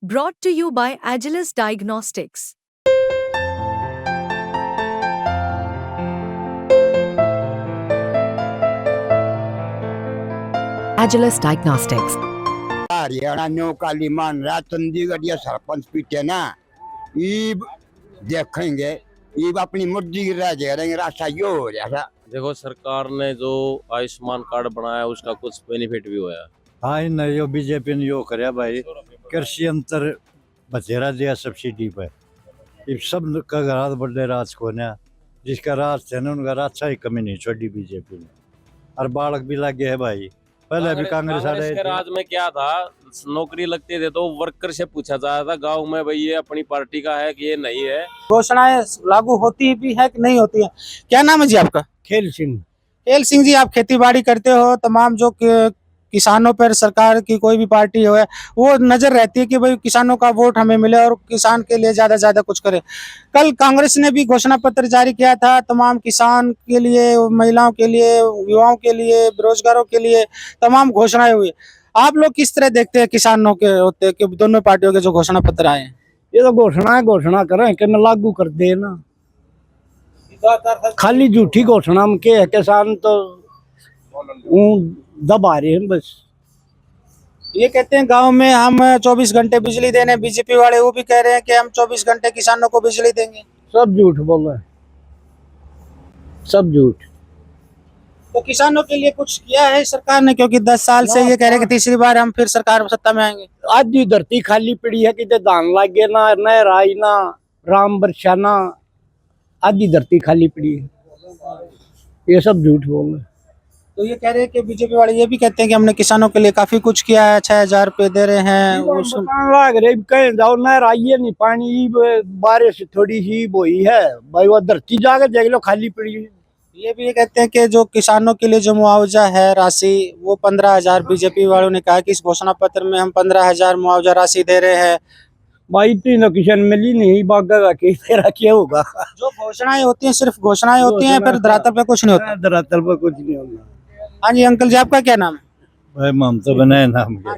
Brought to you by Agilus Diagnostics. Agilus Diagnostics. Haryana न्यो कालीमान राज चंडीगढ़ या सरपंच पीटे ना ये देखेंगे ये अपनी मर्जी की राज करेंगे रास्ता यो हो जाएगा। देखो सरकार ने जो आयुष्मान कार्ड बनाया उसका कुछ बेनिफिट भी होया। हाँ इन यो बीजेपी ने यो करया भाई कृषि अंतर बथेरा दिया सब्सिडी पे ये सब का रात बड़े राज को ना जिसका राज थे ना उनका राज ही कमी नहीं छोड़ी बीजेपी ने और बालक भी लगे है भाई। पहले भी कांग्रेस के राज में क्या था, नौकरी लगती थी तो वर्कर से पूछा जाता था गांव में भाई ये अपनी पार्टी का है कि ये नहीं है। घोषणाएं लागू होती भी है कि नहीं होती है। क्या नाम है जी आपका? खेल सिंह। खेल सिंह जी, आप खेती बाड़ी करते हो, तमाम जो किसानों पर सरकार की कोई भी पार्टी हो वो नजर रहती है कि भाई किसानों का वोट हमें मिले और किसान के लिए ज्यादा से ज्यादा कुछ करे। कल कांग्रेस ने भी घोषणा पत्र जारी किया था तमाम किसान के लिए, महिलाओं के लिए, युवाओं के लिए, बेरोजगारों के लिए तमाम घोषणाएं हुई। आप लोग किस तरह देखते हैं किसानों के होते कि दोनों पार्टियों के जो घोषणा पत्र आए हैं? ये तो घोषणा करें कि न लागू कर दे ना, खाली झूठी घोषणा में के किसान तो दबा रहे हैं बस। ये कहते हैं गांव में हम 24 घंटे बिजली देने, बीजेपी वाले वो भी कह रहे हैं कि हम 24 घंटे किसानों को बिजली देंगे। सब झूठ बोल रहे हैं, सब झूठ। तो किसानों के लिए कुछ किया है सरकार ने? क्योंकि 10 साल से ये कह रहे हैं कि तीसरी बार हम फिर सरकार सत्ता में आएंगे। आधी धरती खाली पड़ी है कि धान लागे ना, नहर आई ना, राम बरसाना, आधी धरती खाली पड़ी है। ये सब झूठ बोल रहे हैं। तो ये कह रहे हैं कि बीजेपी वाले ये भी कहते हैं कि हमने किसानों के लिए काफी कुछ किया है, 6,000 रुपए दे रहे हैं। लाग रहे कहीं जाओ, नहर आई है नहीं, पानी बारिश थोड़ी सी बोई है भाई, वो धरती जाके देख लो खाली पड़ी है। ये भी कहते हैं कि जो किसानों के लिए जो मुआवजा है राशि वो 15,000, बीजेपी वालों ने कहा कि इस घोषणा पत्र में हम 15,000 मुआवजा राशि दे रहे हैं। भाई इतनी किसान मिली नहीं, बागा तेरा क्या होगा? जो घोषणाएं होती हैं सिर्फ घोषणाएं होती हैं, फिर धरातल पे कुछ नहीं होता। धरातल पे कुछ नहीं होगा। हाँ जी अंकल जी, आपका क्या नाम है? भाई ममता बनाए नाम क्या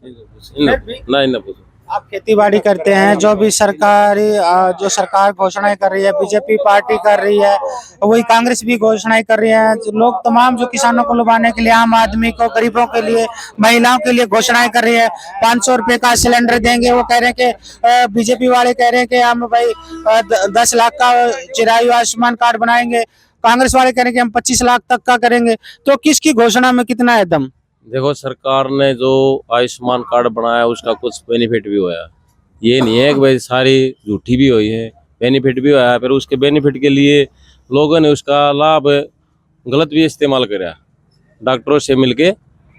नहीं पूछो। आप खेती बाड़ी करते हैं, जो भी जो सरकार घोषणाएं कर रही है, बीजेपी पार्टी कर रही है, वही कांग्रेस भी घोषणाएं कर रही है। लोग तमाम जो किसानों को लुभाने के लिए, आम आदमी को, गरीबों के लिए, महिलाओं के लिए घोषणाएं कर रही है। 500 रुपए का सिलेंडर देंगे। वो कह रहे हैं कि बीजेपी वाले कह रहे हैं कि हम भाई 10 लाख का चिरायु आयुष्मान कार्ड बनाएंगे। कांग्रेस वाले कह रहे हैं कि हम 25 लाख तक का करेंगे। तो किसकी घोषणा में कितना है दम? देखो सरकार ने जो आयुष्मान कार्ड बनाया उसका कुछ बेनिफिट भी होया। ये नहीं है कि भाई सारी झूठी भी हुई है, बेनिफिट भी होया। फिर उसके बेनिफिट के लिए लोगों ने उसका लाभ गलत भी इस्तेमाल कराया, डॉक्टरों से मिलके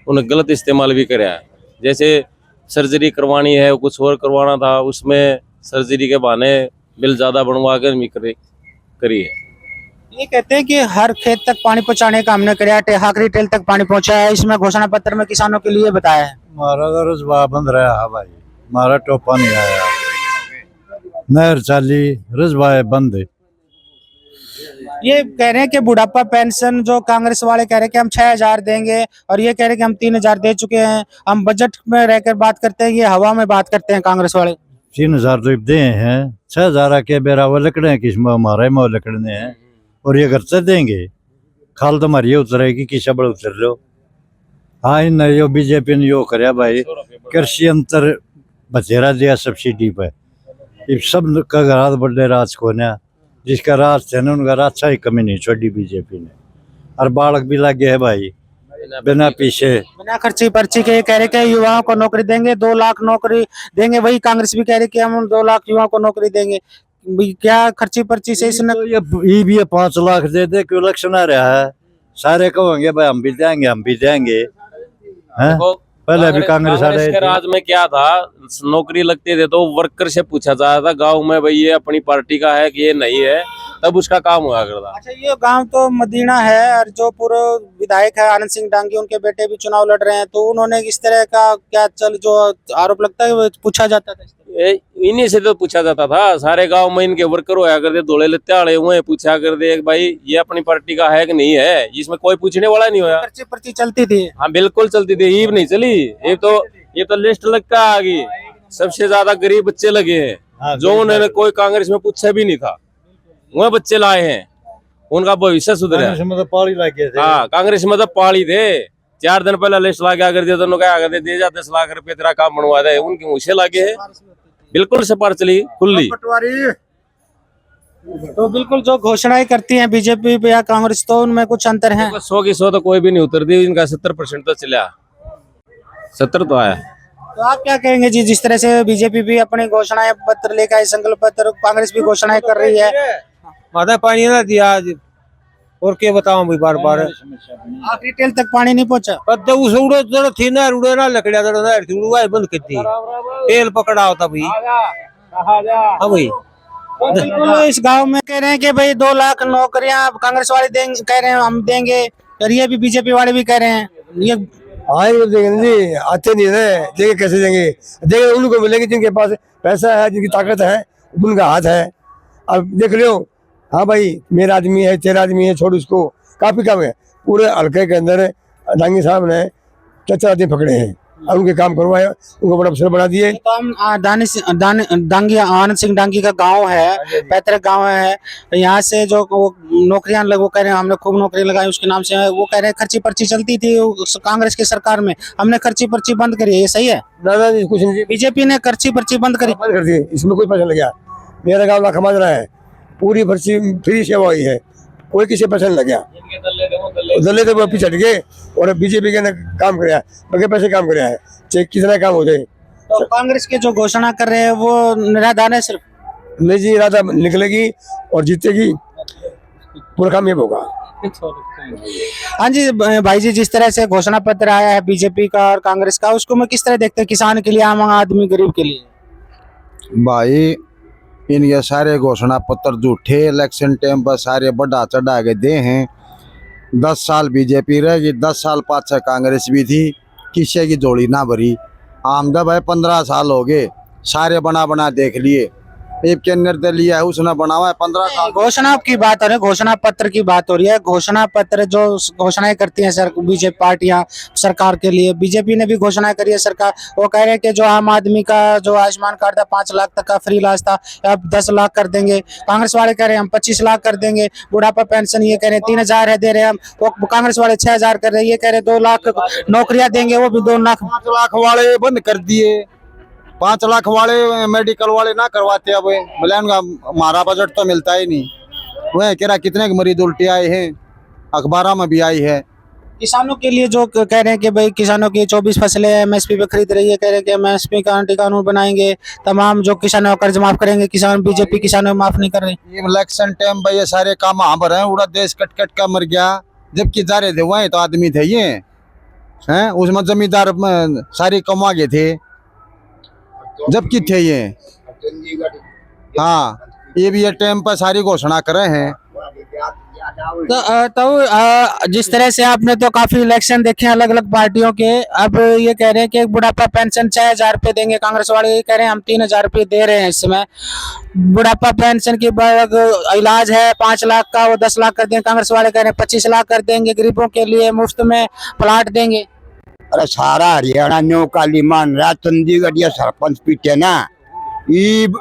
उन्हें गलत इस्तेमाल भी कराया। जैसे सर्जरी करवानी है, कुछ और करवाना था, उसमें सर्जरी के बहाने बिल ज़्यादा बनवा कर करी है। ये कहते हैं कि हर खेत तक पानी पहुंचाने का हमने कराया, हाकरी टेल तक पानी पहुंचाया है। इसमें घोषणा पत्र में किसानों के लिए बताया है। हमारा तो रजवा बंद रहा है भाई, हमारा टोपा नहीं आया, नहर चाली रजवा बंद है। ये कह रहे हैं कि बुढ़ापा पेंशन जो कांग्रेस वाले कह रहे हैं कि हम 6,000 देंगे, और ये कह रहे हैं कि हम 3,000 दे चुके हैं। हम बजट में रहकर बात करते हैं, ये हवा में बात करते हैं कांग्रेस वाले। 3,000 तो दे हैं, 6,000 के बेरा वो लकड़े किस्म हमारे में लकड़ने हैं और ये घर से देंगे। खाल तो हमारी उतरेगी कि सबड़ उतर लो। हाँ इन यो बीजेपी ने यो करया भाई कृषि अंतर बथेरा दिया सब्सिडी पे ये सब का रात बड़े राज को ना जिसका राज थे ना उनका राज ही कमी नहीं छोड़ी बीजेपी ने और बालक भी लगे है भाई बिना पीछे, बिना खर्ची पर्ची के। कह रहे कि युवाओं को नौकरी देंगे, 2 लाख नौकरी देंगे। वही कांग्रेस भी कह रही कि हम 2 लाख युवाओं को नौकरी देंगे। क्या खर्ची पर्ची से इसने तो ये भी 5 लाख दे दे क्यों इलेक्शन आ रहा है, सारे कहेंगे भाई हम भी देंगे हम भी देंगे। हैं पहले भी कांग्रेस के राज में क्या था, नौकरी लगती थी तो वर्कर से पूछा जाता था गांव में भाई ये अपनी पार्टी का है कि ये नहीं है, तब उसका काम हुआ करता। अच्छा, ये गांव तो मदीना है और जो पूर्व विधायक है आनंद सिंह डांगी, उनके बेटे भी चुनाव लड़ रहे हैं, तो उन्होंने इस तरह का क्या जो आरोप लगता है वो पूछा जाता था? इन्हीं से तो पूछा जाता था, सारे गांव में इनके वर्कर होया करते, धोले लत्ते आड़े हुए पूछा करते भाई ये अपनी पार्टी का है कि नहीं है, इसमें कोई पूछने वाला नहीं होया। पर्ची पर्ची चलती थी। हाँ बिल्कुल चलती थी, ईब नहीं चली। ये तो लिस्ट लग का आ गई, सबसे ज्यादा गरीब बच्चे लगे हैं, हाँ, जो उन्होंने कोई कांग्रेस में पूछा भी नहीं था, वह बच्चे लाए हैं, उनका भविष्य सुधरा है। मतलब पाली लग गए थे। हाँ, कांग्रेस में तो पाली थे, 4 दिन पहले लिस्ट ला के आकर दिया, दोनों क्या करते दे जा 10 लाख रुपए तेरा काम बनवा दे, उनके मुँह से लागे है, बिल्कुल सपार चली खुली। तो बिल्कुल जो घोषणाएं करती हैं बीजेपी या कांग्रेस, तो उनमें कुछ अंतर है। 100 की 100 तो कोई भी नहीं उतरती, इनका 70% तो चला, 70 तो आया। तो आप क्या कहेंगे जी, जिस तरह से बीजेपी भी अपने घोषणाएं पत्र लेकर आई, संकल्प पत्र, कांग्रेस भी घोषणाएं कर रही है। माता पानी ना दिया आज, और क्या बताऊं भाई, बार बार आखिरी तेल तक पानी नहीं पहुंचा। पत्ते उस उड़ो जरा थी ना, उड़े ना लकड़िया जरा ना थी, उड़वा बंद कर दी, तेल पकड़ा होता भाई। हाँ भाई, बिल्कुल इस गांव में कह रहे हैं कि भाई 2 लाख नौकरियां कांग्रेस वाले देंगे, कह रहे हैं हम देंगे, और ये भी बीजेपी वाले भी कह रहे हैं। ये हाँ ये देंगे जी, आते नहीं रहे, देंगे कैसे देंगे, देंगे उनको मिलेंगे जिनके पास पैसा है, जिनकी ताकत है, उनका हाथ है। अब देख लो, हाँ भाई मेरा आदमी है, तेरा आदमी है, छोड़ उसको, काफी कम है। पूरे हल्के के अंदर डांगी साहब ने 4 आदमी पकड़े हैं और उनके काम करवाए, उनको बड़ा अफसर बना दिए। तो हम डांगी, आनंद सिंह डांगी का गांव है, पैतृक गांव है, यहाँ से जो नौकरियां वो कह रहे हैं हमने खूब नौकरी लगाई उसके नाम से, वो कह रहे हैं खर्ची पर्ची चलती थी कांग्रेस की सरकार में, हमने खर्ची पर्ची बंद करी है, ये सही है? दादा जी कुछ नहीं, बीजेपी ने खर्ची पर्ची बंद करी। बंद कर दी, इसमें कोई पैसा नहीं लगा। मेरा गाँव लाखा माजरा है, पूरी पर्ची फ्री सेवा हुई है, कोई किसी पैसा नहीं लगा। दले थे वो पीछे हट गए और बीजेपी के ने काम कराया, बगैर पैसे काम कराया है, चाहे कितना काम हो जाए। तो कांग्रेस के जो घोषणा कर रहे हैं वो निराधार है सिर्फ? नहीं जी, इरादा निकलेगी और जीतेगी, पूरा काम ये होगा। हाँ जी भाई जी, जिस तरह से घोषणा पत्र आया है बीजेपी का और कांग्रेस का, उसको मैं किस तरह देखते हैं, किसान के लिए, आम आदमी, गरीब के लिए? भाई इनके सारे घोषणा पत्र झूठे, इलेक्शन टाइम पर सारे बढ़ा चढ़ा के दे हैं। 10 साल बीजेपी रहेगी, 10 साल पाछे कांग्रेस भी थी, किसी की जोड़ी ना भरी। आमदा भाई 15 साल हो गए, सारे बना बना देख लिए, एक के निर्दलीय है उसने बना हुआ है 15 साल। घोषणा की बात हो रही है, घोषणा पत्र की बात हो रही है। घोषणा पत्र जो घोषणाएं करती हैं सर बीजेपी पार्टियां सरकार के लिए, बीजेपी ने भी घोषणाएं करी है सरकार, वो कह रहे हैं कि जो आम आदमी का जो आयुष्मान कार्ड था 5 लाख तक का फ्री इलाज था, अब 10 लाख कर देंगे। कांग्रेस वाले कह रहे हैं हम 25 लाख कर देंगे। बुढ़ापा पेंशन ये कह रहे हैं 3000 है दे रहे हैं हम, वो कांग्रेस वाले 6000 कर रहे हैं, ये कह रहे हैं 2 लाख नौकरियां देंगे, वो भी 2 लाख। 5 लाख वाले बंद कर दिए, 5 लाख वाले मेडिकल वाले ना करवाते। अब बोले उनका हमारा बजट तो मिलता ही नहीं। वह कह रहा कितने के मरीज उल्टे आए हैं, अखबारों में भी आई है। किसानों के लिए जो कह रहे हैं कि भाई किसानों की 24 फसलें एमएसपी पे खरीद रही है, कह रहे हैं कि एमएसपी का एंटी कानून बनाएंगे, तमाम जो किसानों का कर्ज माफ करेंगे, किसान बीजेपी किसानों माफ नहीं कर रही। ये इलेक्शन टाइम पर ये सारे काम वहाँ पर हैं, पूरा देश कट कट का मर गया, जबकि जा रहे थे वहीं तो आदमी थे ये हैं, उसमें जमींदार सारी कमा गए थे जबकि थे ये। हाँ, ये भी ये टाइम पर सारी घोषणा कर रहे हैं। तो जिस तरह से आपने तो काफी इलेक्शन देखे हैं अलग अलग पार्टियों के, अब ये कह रहे हैं कि बुढ़ापा पेंशन 6000 रुपये देंगे, कांग्रेस वाले ये कह रहे हैं हम 3000 रुपये दे रहे हैं इस समय। बुढ़ापा पेंशन के बाद इलाज है 5 लाख का, वो 10 लाख कर देंगे, कांग्रेस वाले कह रहे हैं 25 लाख कर देंगे। गरीबों के लिए मुफ्त में प्लाट देंगे। अरे सारा हरियाणा न्यो काली मान रहा, चंडीगढ़ ये सरपंच पीटे ना, ईब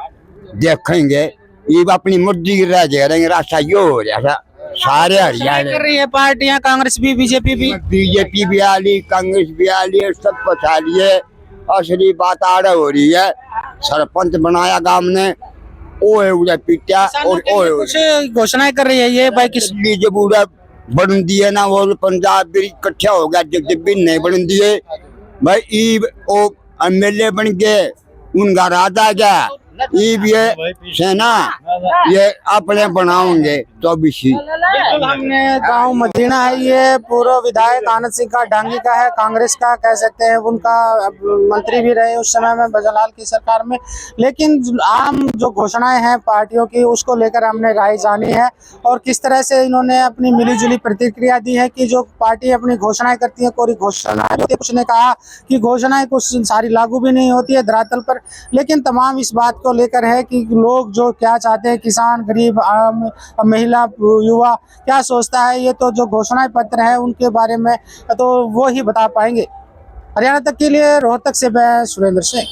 देखेंगे, ईब अपनी मुर्दी की रह जाएंगे, रास्ता यो हो रहा सारे हरियाणा कर रही है पार्टियां, कांग्रेस भी बीजेपी भी। बीजेपी भी आ ली, कांग्रेस भी आ ली, सब पछा लिए। असली बात आड़े हो रही है, सरपंच बनाया गांव ने, ओ है उड़े पीटा और ओ है कुछ घोषणाएं कर रही है ये भाई, किस जब उड़ा बन दिए ना, वो पंजाब भी इकट्ठा हो गया, जब भी नहीं बन दिए भाई, ईब ओ एमएलए बन गए, उनका राजा गया, ईब ये सेना ये अपने बनाओगे तो भी बिल्कुल। हमने गांव मदीना है, ये पूर्व विधायक आनंद सिंह का डांगी का है, कांग्रेस का कह सकते हैं, उनका मंत्री भी रहे उस समय में भजनलाल की सरकार में। लेकिन आम जो घोषणाएं हैं पार्टियों की, उसको लेकर हमने राय जानी है और किस तरह से इन्होंने अपनी मिलीजुली प्रतिक्रिया दी है कि जो पार्टी अपनी घोषणाएं करती है, कोई घोषणाएं होती है, कुछ ने कहा कि घोषणाएं कुछ सारी लागू भी नहीं होती है धरातल पर, लेकिन तमाम इस बात को लेकर है कि लोग जो क्या चाहते हैं, किसान, गरीब, आम, महिला, युवा क्या सोचता है, ये तो जो घोषणा पत्र है उनके बारे में तो वो ही बता पाएंगे। हरियाणा तक के लिए रोहतक से मैं सुरेंद्र सिंह।